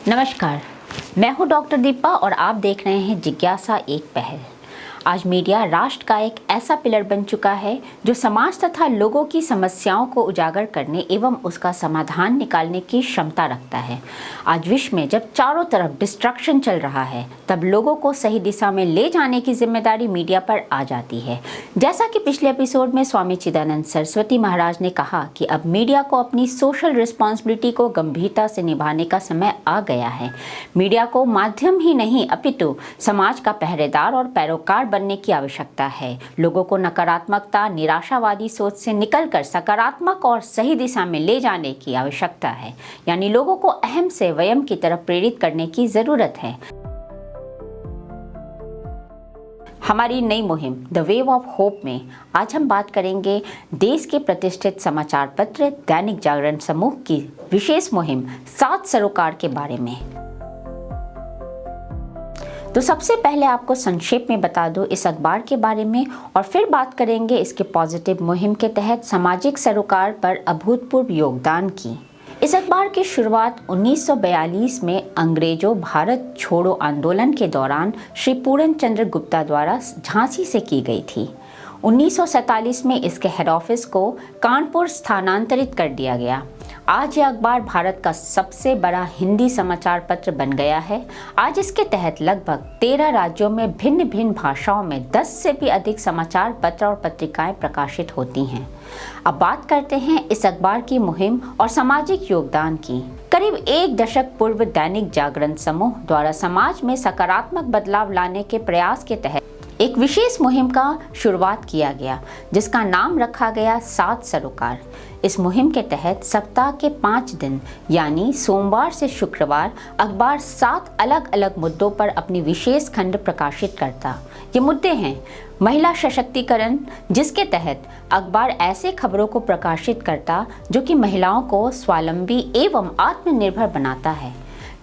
नमस्कार, मैं हूं डॉक्टर दीपा और आप देख रहे हैं जिज्ञासा एक पहल। आज मीडिया राष्ट्र का एक ऐसा पिलर बन चुका है जो समाज तथा लोगों की समस्याओं को उजागर करने एवं उसका समाधान निकालने की क्षमता रखता है। आज विश्व में जब चारों तरफ डिस्ट्रक्शन चल रहा है, तब लोगों को सही दिशा में ले जाने की जिम्मेदारी मीडिया पर आ जाती है। जैसा कि पिछले एपिसोड में स्वामी चिदानंद सरस्वती महाराज ने कहा कि अब मीडिया को अपनी सोशल रिस्पॉन्सिबिलिटी को गंभीरता से निभाने का समय आ गया है। मीडिया को माध्यम ही नहीं अपितु समाज का पहरेदार और पैरोकार बनने की आवश्यकता है। लोगों को नकारात्मकता, निराशावादी सोच से निकलकर सकारात्मक और सही दिशा में ले जाने की आवश्यकता है। यानी लोगों को अहम से वयम की तरफ प्रेरित करने की जरूरत है। हमारी नई मुहिम द वेव ऑफ होप में आज हम बात करेंगे देश के प्रतिष्ठित समाचार पत्र दैनिक जागरण समूह की विशेष मुहिम 7 सरोकार के बारे में। तो सबसे पहले आपको संक्षेप में बता दूं इस अखबार के बारे में और फिर बात करेंगे इसके पॉजिटिव मुहिम के तहत सामाजिक सरोकार पर अभूतपूर्व योगदान की। इस अखबार की शुरुआत 1942 में अंग्रेजों भारत छोड़ो आंदोलन के दौरान श्री पूरन चंद्र गुप्ता द्वारा झांसी से की गई थी। 1947 में इसके हेड ऑफिस को कानपुर स्थानांतरित कर दिया गया। आज यह अखबार भारत का सबसे बड़ा हिंदी समाचार पत्र बन गया है। आज इसके तहत लगभग 13 राज्यों में भिन्न भिन्न भाषाओं में 10 से भी अधिक समाचार पत्र और पत्रिकाएं प्रकाशित होती हैं। अब बात करते हैं इस अखबार की मुहिम और सामाजिक योगदान की। करीब 1 दशक पूर्व दैनिक जागरण समूह द्वारा समाज में सकारात्मक बदलाव लाने के प्रयास के तहत एक विशेष मुहिम का शुरुआत किया गया, जिसका नाम रखा गया 7 सरोकार। इस मुहिम के तहत सप्ताह के 5 दिन यानी सोमवार से शुक्रवार अखबार 7 अलग अलग मुद्दों पर अपनी विशेष खंड प्रकाशित करता। ये मुद्दे हैं महिला सशक्तिकरण, जिसके तहत अखबार ऐसे खबरों को प्रकाशित करता जो कि महिलाओं को स्वावलंबी एवं आत्मनिर्भर बनाता है।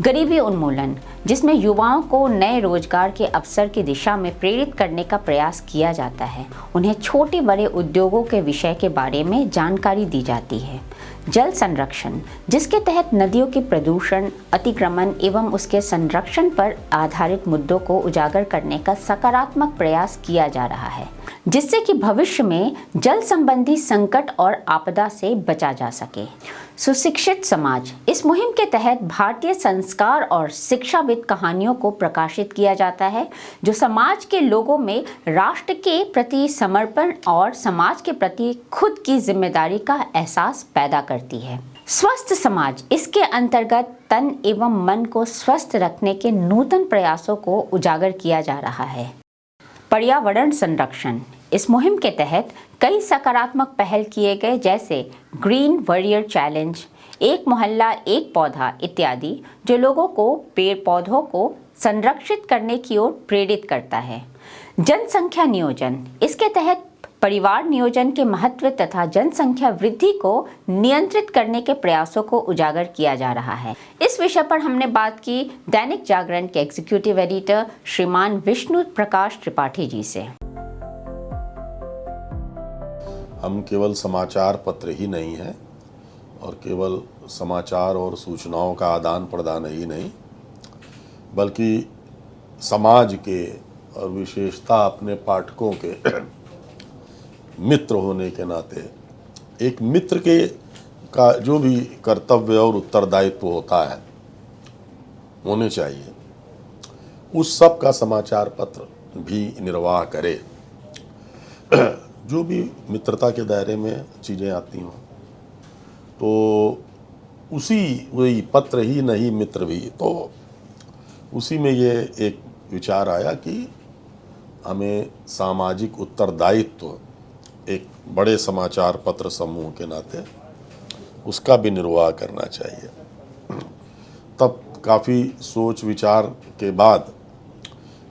गरीबी उन्मूलन, जिसमें युवाओं को नए रोजगार के अवसर की दिशा में प्रेरित करने का प्रयास किया जाता है। उन्हें छोटे बड़े उद्योगों के विषय के बारे में जानकारी दी जाती है। जल संरक्षण, जिसके तहत नदियों के प्रदूषण, अतिक्रमण एवं उसके संरक्षण पर आधारित मुद्दों को उजागर करने का सकारात्मक प्रयास किया जा रहा है, जिससे कि भविष्य में जल संबंधी संकट और आपदा से बचा जा सके। सुशिक्षित समाज, इस मुहिम के तहत भारतीय संस्कार और शिक्षाविद कहानियों को प्रकाशित किया जाता है, जो समाज के लोगों में राष्ट्र के प्रति समर्पण और समाज के प्रति खुद की जिम्मेदारी का एहसास पैदा करती है। स्वस्थ समाज, इसके अंतर्गत तन एवं मन को स्वस्थ रखने के नूतन प्रयासों को उजागर किया जा रहा है। पर्यावरण संरक्षण, इस मुहिम के तहत कई सकारात्मक पहल किए गए, जैसे ग्रीन वॉरियर चैलेंज, एक मोहल्ला एक पौधा इत्यादि, जो लोगों को पेड़ पौधों को संरक्षित करने की ओर प्रेरित करता है। जनसंख्या नियोजन, इसके तहत परिवार नियोजन के महत्व तथा जनसंख्या वृद्धि को नियंत्रित करने के प्रयासों को उजागर किया जा रहा है। इस विषय पर हमने बात की दैनिक जागरण के एग्जीक्यूटिव एडिटर श्रीमान विष्णु प्रकाश त्रिपाठी जी से। हम केवल समाचार पत्र ही नहीं हैं और केवल समाचार और सूचनाओं का आदान प्रदान ही नहीं, बल्कि समाज के और विशेषता अपने पाठकों के मित्र होने के नाते एक मित्र के का जो भी कर्तव्य और उत्तरदायित्व होता है होने चाहिए, उस सब का समाचार पत्र भी निर्वाह करे। जो भी मित्रता के दायरे में चीज़ें आती हों, तो उसी वही पत्र ही नहीं मित्र भी, तो उसी में ये एक विचार आया कि हमें सामाजिक उत्तरदायित्व एक बड़े समाचार पत्र समूह के नाते उसका भी निर्वाह करना चाहिए। तब काफ़ी सोच विचार के बाद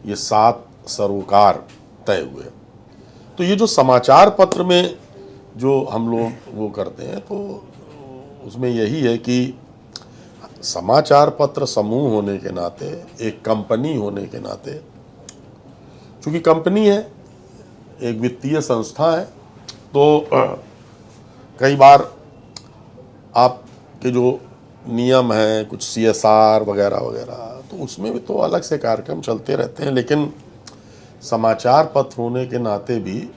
ये 7 सरोकार तय हुए। तो ये जो समाचार पत्र में जो हम लोग वो करते हैं, तो उसमें यही है कि समाचार पत्र समूह होने के नाते, एक कंपनी होने के नाते, चूँकि कंपनी है, एक वित्तीय संस्था है, तो कई बार आपके जो नियम हैं, कुछ CSR वगैरह वगैरह, तो उसमें भी तो अलग से कार्यक्रम चलते रहते हैं। लेकिन समाचार पत्र होने के नाते भी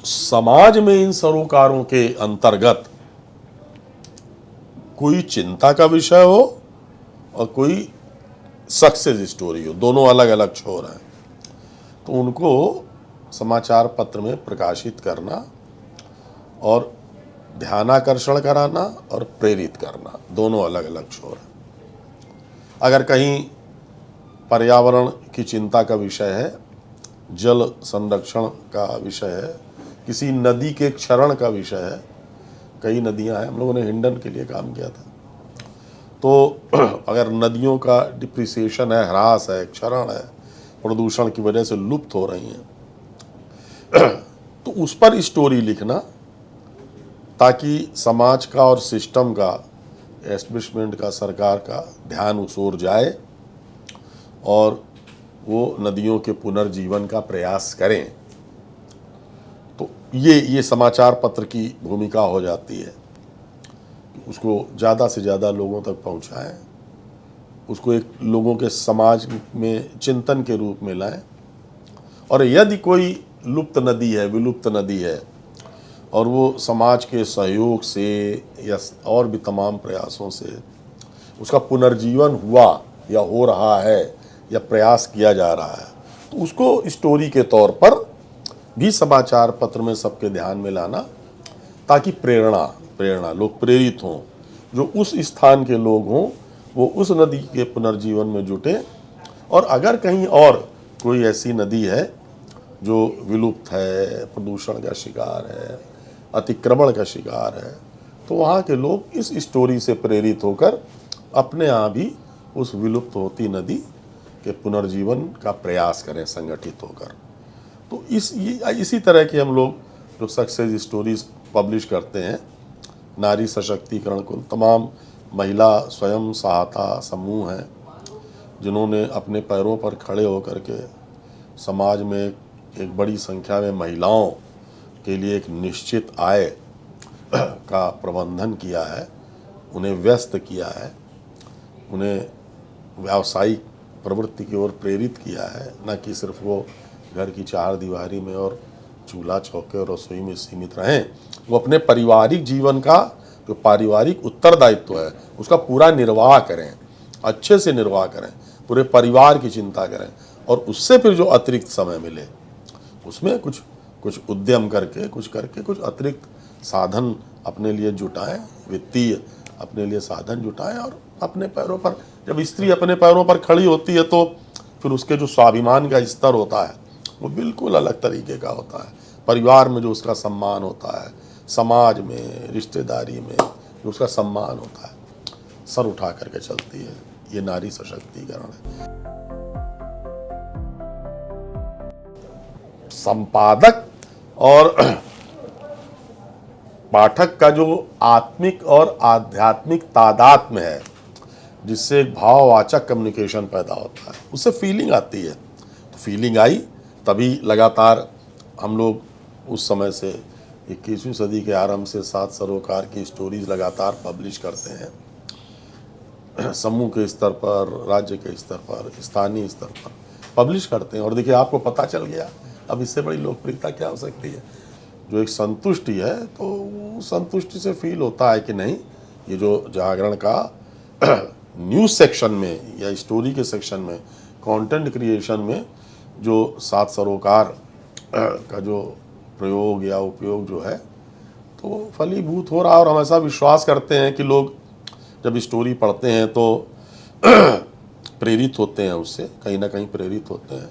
समाज में इन सरोकारों के अंतर्गत कोई चिंता का विषय हो और कोई सक्सेस स्टोरी हो, दोनों अलग अलग छोर हैं, तो उनको समाचार पत्र में प्रकाशित करना और ध्यानाकर्षण कराना और प्रेरित करना, दोनों अलग अलग छोर हैं। अगर कहीं पर्यावरण की चिंता का विषय है, जल संरक्षण का विषय है, किसी नदी के क्षरण का विषय है, कई नदियां हैं, हम लोगों ने हिंडन के लिए काम किया था, तो अगर नदियों का डिप्रिसिएशन है, ह्रास है, क्षरण है, प्रदूषण की वजह से लुप्त हो रही हैं, तो उस पर स्टोरी लिखना, ताकि समाज का और सिस्टम का, एस्टेब्लिशमेंट का, सरकार का ध्यान उस ओर जाए और वो नदियों के पुनर्जीवन का प्रयास करें। तो ये समाचार पत्र की भूमिका हो जाती है, उसको ज़्यादा से ज़्यादा लोगों तक पहुंचाएं, उसको एक लोगों के समाज में चिंतन के रूप में लाएं। और यदि कोई लुप्त नदी है, विलुप्त नदी है, और वो समाज के सहयोग से या और भी तमाम प्रयासों से उसका पुनर्जीवन हुआ या हो रहा है या प्रयास किया जा रहा है, तो उसको स्टोरी के तौर पर भी समाचार पत्र में सबके ध्यान में लाना, ताकि प्रेरणा लोग प्रेरित हों, जो उस स्थान के लोग हों वो उस नदी के पुनर्जीवन में जुटे। और अगर कहीं और कोई ऐसी नदी है जो विलुप्त है, प्रदूषण का शिकार है, अतिक्रमण का शिकार है, तो वहाँ के लोग इस स्टोरी से प्रेरित होकर अपने यहाँ भी उस विलुप्त होती नदी के पुनर्जीवन का प्रयास करें संगठित होकर। तो इसी तरह की हम लोग जो सक्सेस स्टोरीज पब्लिश करते हैं, नारी सशक्तिकरण को, तमाम महिला स्वयं सहायता समूह हैं जिन्होंने अपने पैरों पर खड़े होकर के समाज में एक बड़ी संख्या में महिलाओं के लिए एक निश्चित आय का प्रबंधन किया है, उन्हें व्यस्त किया है, उन्हें व्यावसायिक प्रवृत्ति की ओर प्रेरित किया है, न कि सिर्फ वो घर की चार दीवारी में और चूल्हा चौके और रसोई में सीमित रहें। वो अपने पारिवारिक जीवन का जो पारिवारिक उत्तरदायित्व है उसका पूरा निर्वाह करें, अच्छे से निर्वाह करें, पूरे परिवार की चिंता करें, और उससे फिर जो अतिरिक्त समय मिले उसमें कुछ उद्यम करके कुछ अतिरिक्त साधन अपने लिए जुटाएं, वित्तीय अपने लिए साधन जुटाएं, और अपने पैरों पर, जब स्त्री अपने पैरों पर खड़ी होती है तो फिर उसके जो स्वाभिमान का स्तर होता है वो बिल्कुल अलग तरीके का होता है। परिवार में जो उसका सम्मान होता है, समाज में, रिश्तेदारी में जो उसका सम्मान होता है, सर उठा करके चलती है। ये नारी सशक्तिकरण है। संपादक और पाठक का जो आत्मिक और आध्यात्मिक तादात्म्य है, जिससे एक भाववाचक कम्युनिकेशन पैदा होता है, उससे फीलिंग आती है। तो फीलिंग आई तभी लगातार हम लोग उस समय से 21वीं सदी के आरंभ से 7 सरोकार की स्टोरीज लगातार पब्लिश करते हैं, समूह के स्तर पर, राज्य के स्तर पर, स्थानीय स्तर पर पब्लिश करते हैं। और देखिए आपको पता चल गया, अब इससे बड़ी लोकप्रियता क्या हो सकती है। जो एक संतुष्टि है, तो संतुष्टि से फील होता है कि नहीं, ये जो जागरण का न्यूज़ सेक्शन में या स्टोरी के सेक्शन में, कंटेंट क्रिएशन में जो 7 सरोकार का जो प्रयोग या उपयोग जो है तो फलीभूत हो रहा। और हम ऐसा विश्वास करते हैं कि लोग जब स्टोरी पढ़ते हैं तो प्रेरित होते हैं, उससे कहीं ना कहीं प्रेरित होते हैं।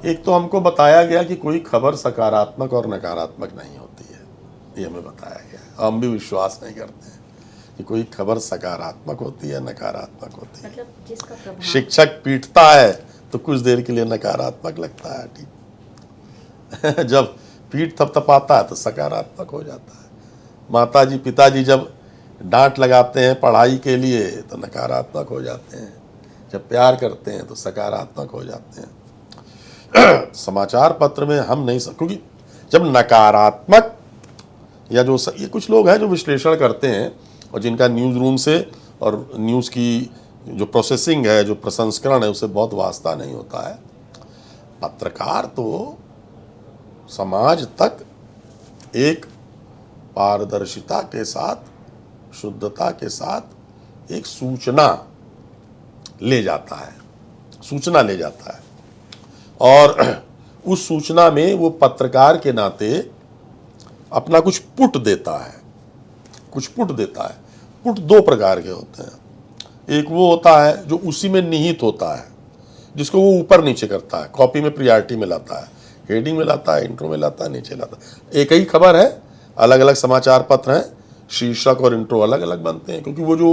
एक तो हमको बताया गया कि कोई खबर सकारात्मक और नकारात्मक नहीं होती है, ये हमें बताया गया। हम भी विश्वास नहीं करते हैं कि कोई खबर सकारात्मक होती है, नकारात्मक होती है। मतलब जिसका प्रभाव शिक्षक पीटता है तो कुछ देर के लिए नकारात्मक लगता है, ठीक जब पीठ थपथपाता है तो सकारात्मक हो जाता है। माताजी पिताजी जब डांट लगाते हैं पढ़ाई के लिए तो नकारात्मक हो जाते हैं, जब प्यार करते हैं तो सकारात्मक हो जाते हैं। समाचार पत्र में हम नहीं, क्योंकि जब नकारात्मक या जो ये कुछ लोग हैं जो विश्लेषण करते हैं और जिनका न्यूज़ रूम से और न्यूज़ की जो प्रोसेसिंग है, जो प्रसंस्करण है, उससे बहुत वास्ता नहीं होता है। पत्रकार तो समाज तक एक पारदर्शिता के साथ, शुद्धता के साथ एक सूचना ले जाता है, सूचना ले जाता है, और उस सूचना में वो पत्रकार के नाते अपना कुछ पुट देता है, कुछ पुट देता है। पुट दो प्रकार के होते हैं। एक वो होता है जो उसी में निहित होता है, जिसको वो ऊपर नीचे करता है, कॉपी में प्रियॉरिटी में लाता है, हेडिंग में लाता है, इंट्रो में लाता है, नीचे लाता है। एक ही खबर है, अलग अलग समाचार पत्र हैं, शीर्षक और इंट्रो अलग अलग बनते हैं, क्योंकि वो जो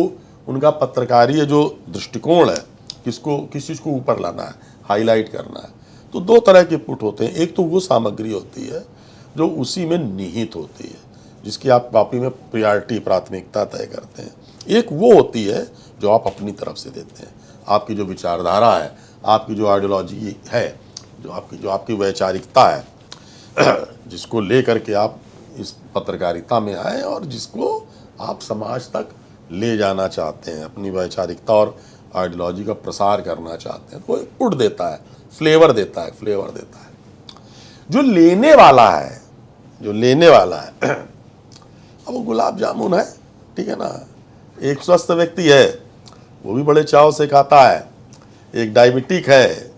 उनका पत्रकारीय जो दृष्टिकोण है, किस चीज़ को ऊपर लाना है, हाईलाइट करना है। तो दो तरह के पुट होते हैं। एक तो वो सामग्री होती है जो उसी में निहित होती है, जिसकी आप कॉपी में प्रियॉरिटी, प्राथमिकता तय करते हैं। एक वो होती है जो आप अपनी तरफ से देते हैं, आपकी जो विचारधारा है, आपकी जो आइडियोलॉजी है, जो आपकी वैचारिकता है, जिसको लेकर के आप इस पत्रकारिता में आए और जिसको आप समाज तक ले जाना चाहते हैं, अपनी वैचारिकता और आइडियोलॉजी का प्रसार करना चाहते हैं। तो वो पुट देता है, फ्लेवर देता है, फ्लेवर देता है। जो लेने वाला है, जो लेने वाला है, अब वो गुलाब जामुन है, ठीक है ना, एक स्वस्थ व्यक्ति है वो भी बड़े चाव से खाता है, एक डायबिटिक है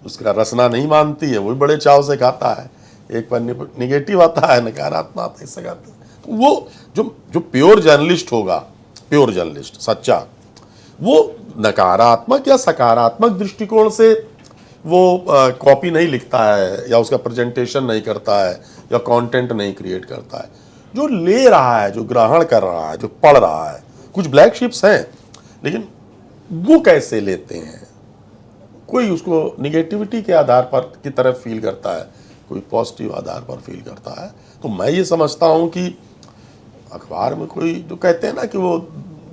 उसका रसना नहीं मानती है, वो भी बड़े चाव से खाता है, एक पर निगेटिव आता है, नकारात्मक आता है, इससे खाता है। तो वो जो प्योर जर्नलिस्ट होगा, प्योर जर्नलिस्ट सच्चा, वो नकारात्मक या सकारात्मक दृष्टिकोण से वो कॉपी नहीं लिखता है, या उसका प्रेजेंटेशन नहीं करता है, या कंटेंट नहीं क्रिएट करता है। जो ले रहा है, जो ग्रहण कर रहा है, जो पढ़ रहा है, कुछ ब्लैक शिप्स हैं, लेकिन वो कैसे लेते हैं? कोई उसको निगेटिविटी के आधार पर की तरफ फील करता है, कोई पॉजिटिव आधार पर फील करता है। तो मैं ये समझता हूँ कि अखबार में कोई जो कहते हैं ना कि वो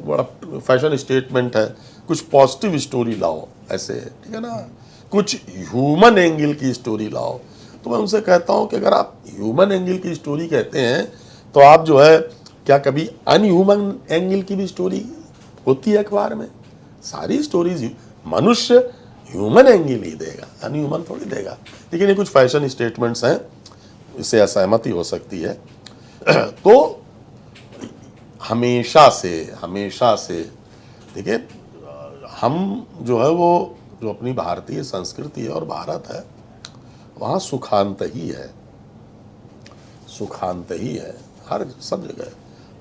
बड़ा फैशन स्टेटमेंट है, कुछ पॉजिटिव स्टोरी लाओ, ऐसे, ठीक है ना, कुछ ह्यूमन एंगल की स्टोरी लाओ। तो मैं उनसे कहता हूँ कि अगर आप ह्यूमन एंगल की स्टोरी कहते हैं तो आप जो है, क्या कभी अनह्यूमन एंगल की भी स्टोरी होती है अखबार में? सारी स्टोरीज मनुष्य ह्यूमन एंगल ही देगा, अनह्यूमन थोड़ी देगा। लेकिन ये कुछ फैशन स्टेटमेंट्स हैं, इससे असहमति हो सकती है। तो हमेशा से देखिए, हम जो है वो जो अपनी भारतीय संस्कृति है और भारत है, वहाँ सुखांत ही है, सुखांत ही है हर सब जगह।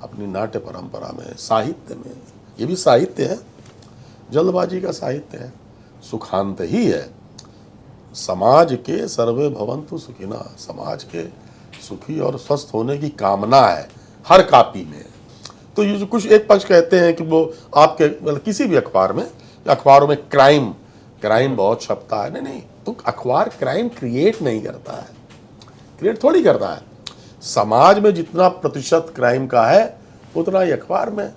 अपनी नाट्य परंपरा में, साहित्य में, ये भी साहित्य है, जल्दबाजी का साहित्य है, सुखांत ही है। समाज के सर्वे भवन्तु सुखिनः, समाज के सुखी और स्वस्थ होने की कामना है हर कापी में। तो ये जो कुछ एक पक्ष कहते हैं कि वो आपके मतलब किसी भी अखबार में, अखबारों में क्राइम बहुत छपता है। नहीं, तो अखबार क्राइम क्रिएट नहीं करता है, क्रिएट थोड़ी करता है। समाज में जितना प्रतिशत क्राइम का है उतना ही अखबार में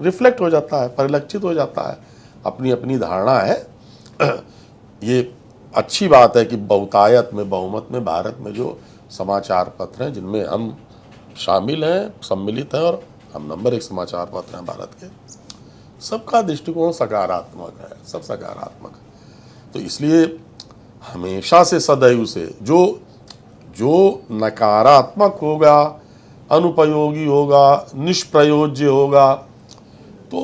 रिफ्लेक्ट हो जाता है, परिलक्षित हो जाता है। अपनी अपनी धारणा है। ये अच्छी बात है कि बहुतायत में, बहुमत में भारत में जो समाचार पत्र हैं, जिनमें हम शामिल हैं, सम्मिलित हैं, और हम नंबर 1 समाचार पत्र हैं भारत के, सबका दृष्टिकोण सकारात्मक है, सब सकारात्मक है। तो इसलिए हमेशा से, सदैव से जो नकारात्मक होगा, अनुपयोगी होगा, निष्प्रयोज्य होगा, तो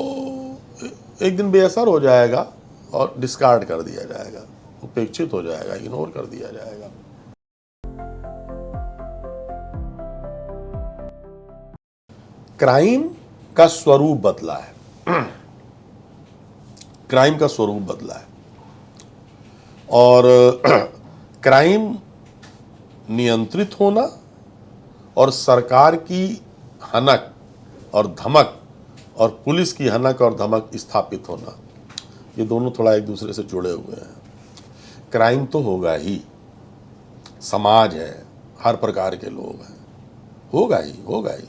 एक दिन बेअसर हो जाएगा और डिस्कार्ड कर दिया जाएगा, उपेक्षित हो जाएगा, इग्नोर कर दिया जाएगा। क्राइम का स्वरूप बदला है, क्राइम का स्वरूप बदला है, और क्राइम नियंत्रित होना और सरकार की हनक और धमक और पुलिस की हनक और धमक स्थापित होना, ये दोनों थोड़ा एक दूसरे से जुड़े हुए हैं। क्राइम तो होगा ही, समाज है, हर प्रकार के लोग हैं, होगा ही।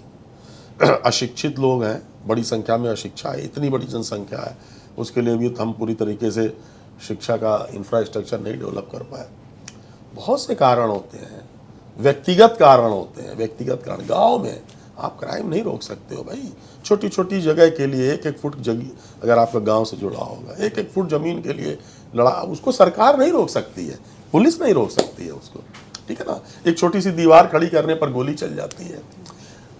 अशिक्षित लोग हैं, बड़ी संख्या में अशिक्षा है, इतनी बड़ी जनसंख्या है, उसके लिए भी हम पूरी तरीके से शिक्षा का इंफ्रास्ट्रक्चर नहीं डेवलप कर पाए। बहुत से कारण होते हैं, व्यक्तिगत कारण होते हैं, व्यक्तिगत कारण। गांव में आप क्राइम नहीं रोक सकते हो भाई। छोटी छोटी जगह के लिए 1-1 फुट जगह, अगर आपका गांव से जुड़ा होगा, 1-1 फुट जमीन के लिए लड़ा, उसको सरकार नहीं रोक सकती है, पुलिस नहीं रोक सकती है उसको, ठीक है ना। एक छोटी सी दीवार खड़ी करने पर गोली चल जाती है,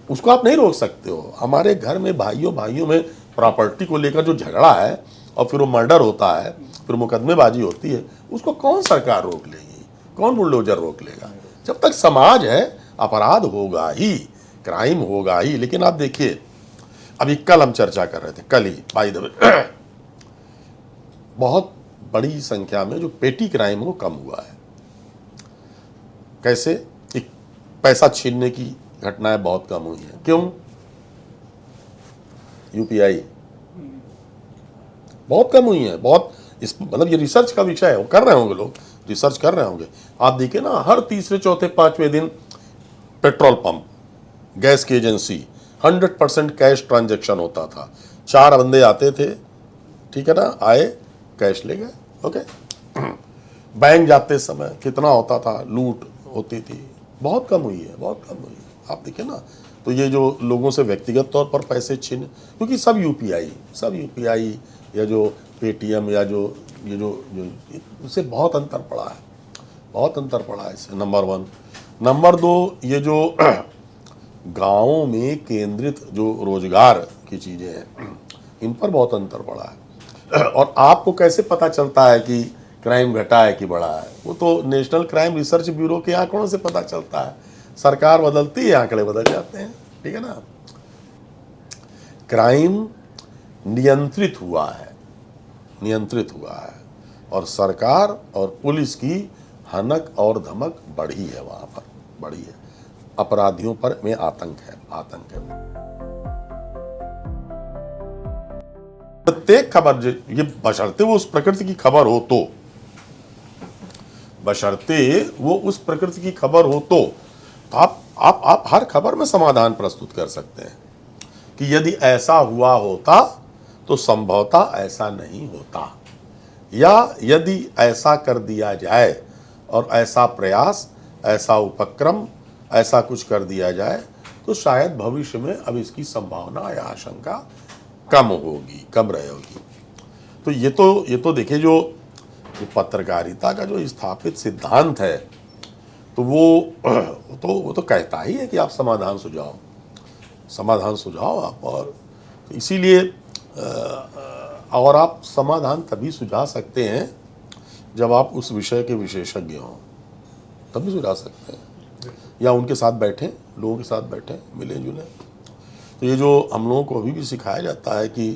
उसको आप नहीं रोक सकते हो। हमारे घर में भाइयों में प्रॉपर्टी को लेकर जो झगड़ा है और फिर वो मर्डर होता है, फिर मुकदमेबाजी होती है, उसको कौन सरकार रोक लेगी, कौन बुलडोजर रोक लेगा। जब तक समाज है अपराध होगा ही, क्राइम होगा ही। लेकिन आप देखिए, अभी कल हम चर्चा कर रहे थे, कल ही बाय द वे, बहुत बड़ी संख्या में जो पेटी क्राइम वो कम हुआ है। कैसे? एक पैसा छीनने की घटनाएं बहुत कम हुई हैं। क्यों? यूपीआई बहुत कम हुई हैं। बहुत, इस मतलब ये रिसर्च का विषय है, वो कर रहे होंगे लोग, रिसर्च कर रहे होंगे। आप देखिए ना, हर तीसरे चौथे पांचवें दिन पेट्रोल पंप, गैस की एजेंसी, 100% कैश ट्रांजैक्शन होता था। 4 बंदे आते थे, ठीक है ना, आए कैश ले गए, ओके। बैंक जाते समय कितना होता था, लूट होती थी। बहुत कम हुई है, बहुत कम हुई है। आप देखिए ना, तो ये जो लोगों से व्यक्तिगत तौर पर पैसे छीन, क्योंकि सब यूपीआई या जो पेटीएम या जो ये जो उससे बहुत अंतर पड़ा है, बहुत अंतर पड़ा है इससे, नंबर 1। नंबर 2, ये जो गाँवों में केंद्रित जो रोजगार की चीज़ें हैं, इन पर बहुत अंतर पड़ा है। और आपको कैसे पता चलता है कि क्राइम घटा है कि बढ़ा है? वो तो नेशनल क्राइम रिसर्च ब्यूरो के आंकड़ों से पता चलता है। सरकार बदलती है, आंकड़े बदल जाते हैं, ठीक है ना। क्राइम नियंत्रित हुआ है, और सरकार और पुलिस की हनक और धमक बढ़ी है, वहां पर बढ़ी है। अपराधियों पर में आतंक है। प्रत्येक खबर, ये बशर्ते वो उस प्रकृति की खबर हो तो, आप हर खबर में समाधान प्रस्तुत कर सकते हैं कि यदि ऐसा हुआ होता तो संभवतः ऐसा नहीं होता, या यदि ऐसा कर दिया जाए और ऐसा प्रयास, ऐसा उपक्रम, ऐसा कुछ कर दिया जाए तो शायद भविष्य में अब इसकी संभावना या आशंका कम रहेगी। तो ये तो देखिए, जो पत्रकारिता का जो स्थापित सिद्धांत है, तो वो तो कहता ही है कि आप समाधान सुझाओ आप। और इसीलिए और आप समाधान तभी सुझा सकते हैं जब आप उस विषय के विशेषज्ञ हों, तभी सुझा सकते हैं, या उनके साथ बैठें, लोगों के साथ बैठें, मिलें जुलें। तो ये जो हम लोगों को अभी भी सिखाया जाता है कि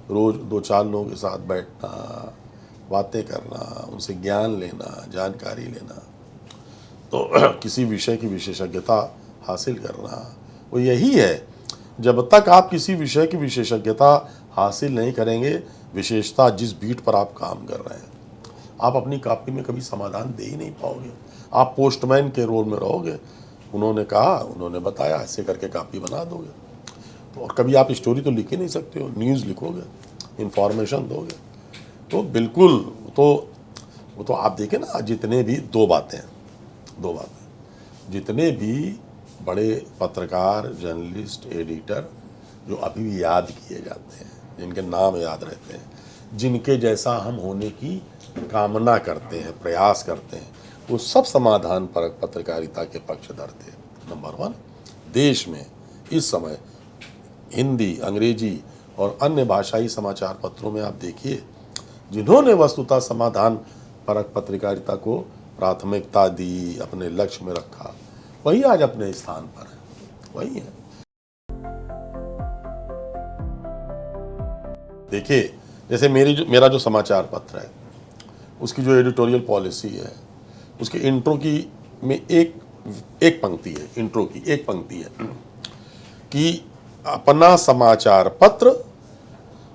रोज़ 2-4 लोगों के साथ बैठना, बातें करना, उनसे ज्ञान लेना, जानकारी लेना, तो किसी विषय की विशेषज्ञता हासिल करना, वो यही है। जब तक आप किसी विषय की विशेषज्ञता हासिल नहीं करेंगे, विशेषता जिस बीट पर आप काम कर रहे हैं, आप अपनी कॉपी में कभी समाधान दे ही नहीं पाओगे। आप पोस्टमैन के रोल में रहोगे, उन्होंने कहा, उन्होंने बताया, ऐसे करके कॉपी बना दोगे। तो और कभी आप स्टोरी तो लिख ही नहीं सकते हो, न्यूज़ लिखोगे, इंफॉर्मेशन दोगे। तो बिल्कुल, वो तो आप देखें ना, जितने भी दो बातें, जितने भी बड़े पत्रकार, जर्नलिस्ट, एडिटर जो अभी भी याद किए जाते हैं, जिनके नाम याद रहते हैं, जिनके जैसा हम होने की कामना करते हैं, प्रयास करते हैं, वो सब समाधान परक पत्रकारिता के पक्षधर थे। नंबर 1, देश में इस समय हिंदी, अंग्रेजी और अन्य भाषाई समाचार पत्रों में आप देखिए, जिन्होंने वस्तुतः समाधान परक पत्रकारिता को प्राथमिकता दी, अपने लक्ष्य में रखा, वही आज अपने स्थान पर है, वही है। देखिए, जैसे मेरा जो समाचार पत्र है, उसकी जो एडिटोरियल पॉलिसी है, उसके इंट्रो की में एक पंक्ति है, इंट्रो की एक पंक्ति है कि अपना समाचार पत्र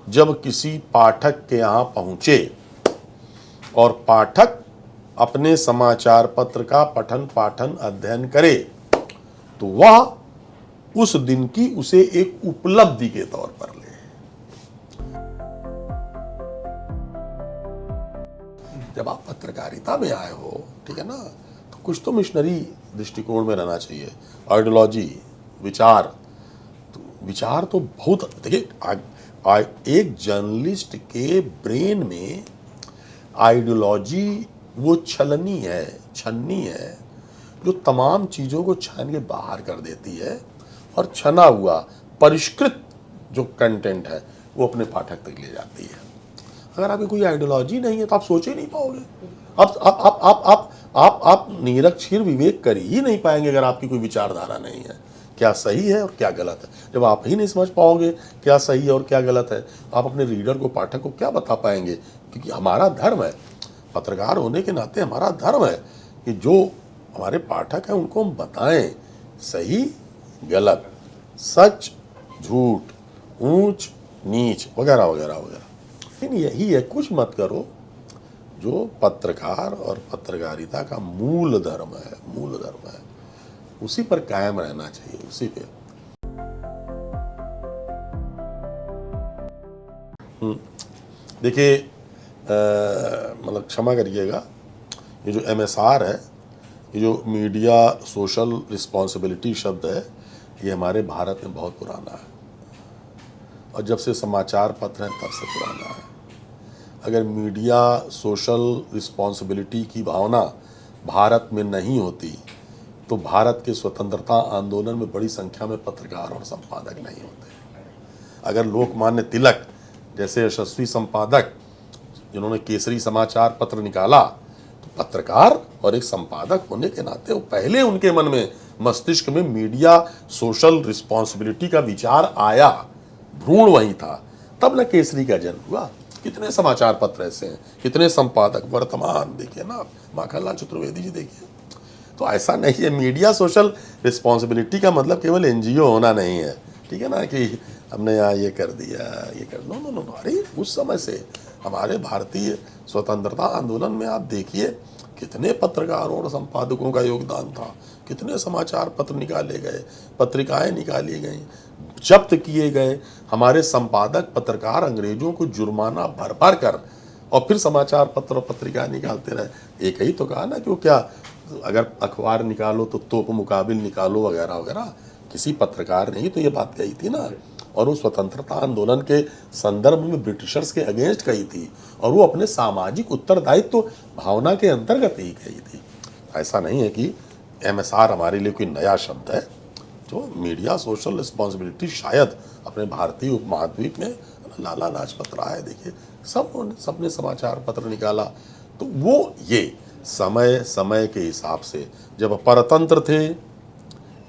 जब किसी पाठक के यहाँ पहुंचे और पाठक अपने समाचार पत्र का पठन पाठन अध्ययन करे, तो वह उस दिन की उसे एक उपलब्धि के तौर पर ले। जब आप पत्रकारिता में आए हो, ठीक है ना, तो कुछ तो मिशनरी दृष्टिकोण में रहना चाहिए। आइडियोलॉजी, विचार, तो विचार तो बहुत, देखिए एक जर्नलिस्ट के ब्रेन में आइडियोलॉजी वो छलनी है जो तमाम चीज़ों को छान के बाहर कर देती है और छना हुआ परिष्कृत जो कंटेंट है वो अपने पाठक तक ले जाती है। अगर आपकी कोई आइडियोलॉजी नहीं है तो आप सोच ही नहीं पाओगे। आप निरक्षर विवेक कर ही नहीं पाएंगे अगर आपकी कोई विचारधारा नहीं है, क्या सही है और क्या गलत है। जब आप ही नहीं समझ पाओगे क्या सही है और क्या गलत है, आप अपने रीडर को, पाठक को क्या बता पाएंगे। क्योंकि हमारा धर्म है, पत्रकार होने के नाते हमारा धर्म है कि जो हमारे पाठक हैं उनको हम बताएं सही गलत, सच झूठ, ऊंच नीच वगैरह वगैरह वगैरह। लेकिन यही है, कुछ मत करो जो पत्रकार और पत्रकारिता का मूल धर्म है, उसी पर कायम रहना चाहिए, उसी पे। देखिए, मतलब क्षमा करिएगा, ये जो MSR है, ये जो मीडिया सोशल रिस्पॉन्सिबिलिटी शब्द है, ये हमारे भारत में बहुत पुराना है और जब से समाचार पत्र हैं तब से पुराना है। अगर मीडिया सोशल रिस्पॉन्सिबिलिटी की भावना भारत में नहीं होती तो भारत के स्वतंत्रता आंदोलन में बड़ी संख्या में पत्रकार और संपादक नहीं होते। अगर लोकमान्य तिलक जैसे यशस्वी संपादक जिन्होंने केसरी समाचार पत्र निकाला, तो पत्रकार और एक संपादक होने के नाते वो पहले उनके मन में, मस्तिष्क में मीडिया सोशल रिस्पॉन्सिबिलिटी का विचार आया, भ्रूण वहीं था, तब न केसरी का जन्म हुआ। कितने समाचार पत्र ऐसे हैं, कितने संपादक, वर्तमान देखिए ना, माखनलाल चतुर्वेदी जी देखिए। तो ऐसा नहीं है, मीडिया सोशल रिस्पॉन्सिबिलिटी का मतलब केवल NGO होना नहीं है, ठीक है ना, कि हमने यहाँ ये कर दिया, ये कर, नो। अरे उस समय से हमारे भारतीय स्वतंत्रता आंदोलन में आप देखिए कितने पत्रकारों और संपादकों का योगदान था, कितने समाचार पत्र निकाले गए, पत्रिकाएं निकाली गई, जब्त किए गए। हमारे संपादक पत्रकार अंग्रेजों को जुर्माना भर कर और फिर समाचार पत्र और पत्रिकाएं निकालते रहे। एक ही तो कहा ना कि वो क्या, अगर अखबार निकालो तो तोप मुकाबिल निकालो वगैरह वगैरह। किसी पत्रकार ने ही तो ये बात कही थी ना, और वो स्वतंत्रता आंदोलन के संदर्भ में ब्रिटिशर्स के अगेंस्ट कही थी और वो अपने सामाजिक उत्तरदायित्व तो भावना के अंतर्गत ही कही थी। ऐसा नहीं है कि MSR हमारे लिए कोई नया शब्द है। जो मीडिया सोशल रिस्पॉन्सिबिलिटी शायद अपने भारतीय उपमहाद्वीप में लाला लाजपत राय देखिए, सबने समाचार पत्र निकाला। तो वो ये समय के हिसाब से जब परतंत्र थे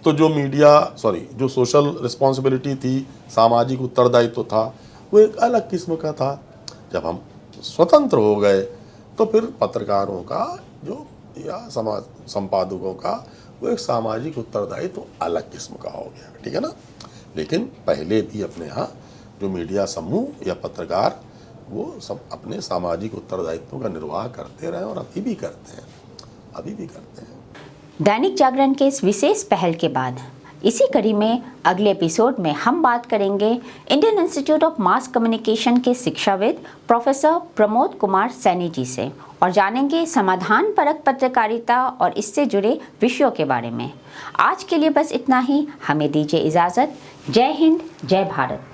तो जो जो सोशल रिस्पॉन्सिबिलिटी थी, सामाजिक उत्तरदायित्व था, वो एक अलग किस्म का था। जब हम स्वतंत्र हो गए तो फिर पत्रकारों का जो या संपादकों का वो एक सामाजिक उत्तरदायित्व तो अलग किस्म का हो गया, ठीक है ना। लेकिन पहले भी अपने यहाँ जो मीडिया समूह या पत्रकार वो सब अपने सामाजिक उत्तरदायित्वों का निर्वाह करते रहे और अभी भी करते हैं। दैनिक जागरण के इस विशेष पहल के बाद इसी कड़ी में अगले एपिसोड में हम बात करेंगे Indian institute of mass communication के शिक्षाविद प्रोफेसर प्रमोद कुमार सैनी जी से और जानेंगे समाधान परक पत्रकारिता और इससे जुड़े विषयों के बारे में। आज के लिए बस इतना ही, हमें दीजिए इजाज़त। जय हिंद, जय भारत।